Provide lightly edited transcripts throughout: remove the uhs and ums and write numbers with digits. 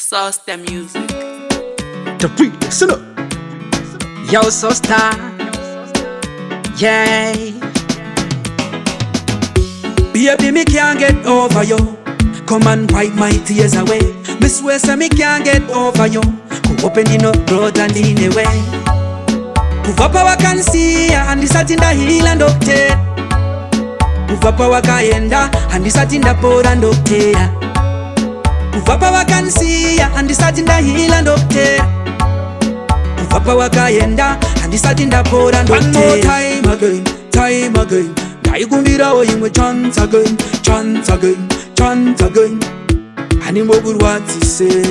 Soster music. The beat, listen up. Yo, Soster. Yeah. Baby, me can't get over you. Come and wipe my tears away. Me swear, say me can't get over you. Go open in up road and in the way. Kubva Pawakandisiya and ndisatinda hila ndokutera. Kubva pawakaenda and ndisatinda pora ndokutera. Kubva Pawakandisiya and ndisatinda hila ndokutera. Kubva pawakaenda and ndisatinda pora ndokutera. One more time again. Ndaikumbirawo imwe chance again. Ani mboburwatise.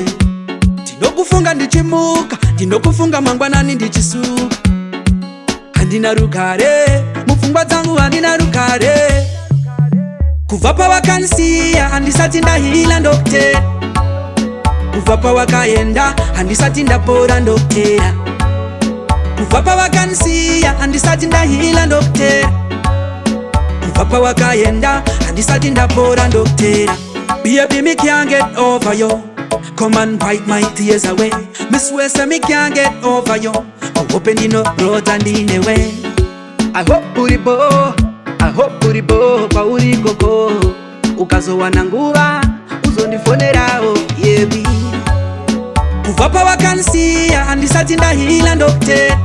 Ndinokufunga ndichimuka, ndinokufunga mangwanani ndichisuka. Handina rugare, mupfungwa dzangu handina rugare. Kubva Pawakandisiya handisati ndahila ndokutera. Kubva pawakaenda handisati ndapora ndokutera. Kubva Pawakandisiya handisati ndahila ndokutera. Kubva pawakaenda handisati ndapora ndokutera. Baby, me can't get over you. Come and wipe my tears away. Me swear, say me can't get over you. Open in up road and in the way. I hope uribo kwa urikoko. Ukazowa nanguva uzondifonerawo yebi. Kubva Pawakandisiya handisati ndahila ndokutera.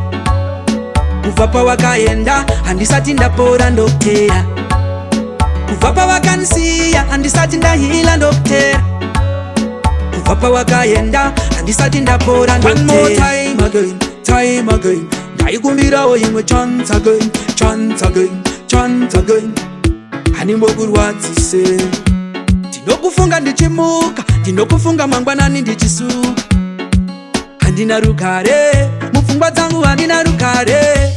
Kubva pawakaenda handisati ndapora ndokutera. Kubva Pawakandisiya handisati ndahila ndokutera. Kubva pawakaenda handisati ndapora ndokutera. One more time again. Ndaikumbirawo imwe chance again. Ani mboburwatise. Ndinokufunga ndichimuka, ndinokufunga mangwanani ndichisuka. Handina rugare, mupfungwa dzangu handina rugare.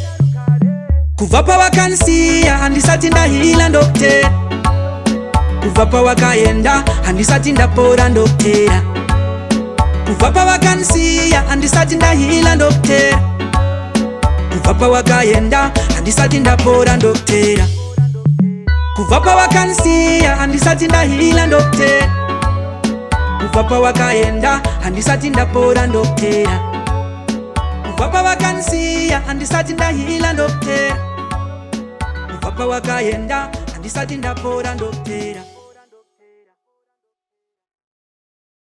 Kubva Pawakandisiya handisati ndahila ndokutera. Kubva pawakaenda handisati ndapora ndokutera. Kubva Pawakandisiya handisati ndahila ndokutera. Kubva pawakaenda handisati ndapora ndokutera. Kubva Pawakandisiya handisati ndahila ndokutera. Kubva pawakaenda handisati ndapora ndokutera. Kubva Pawakandisiya handisati ndahila ndokutera. Kubva pawakaenda handisati ndapora ndokutera.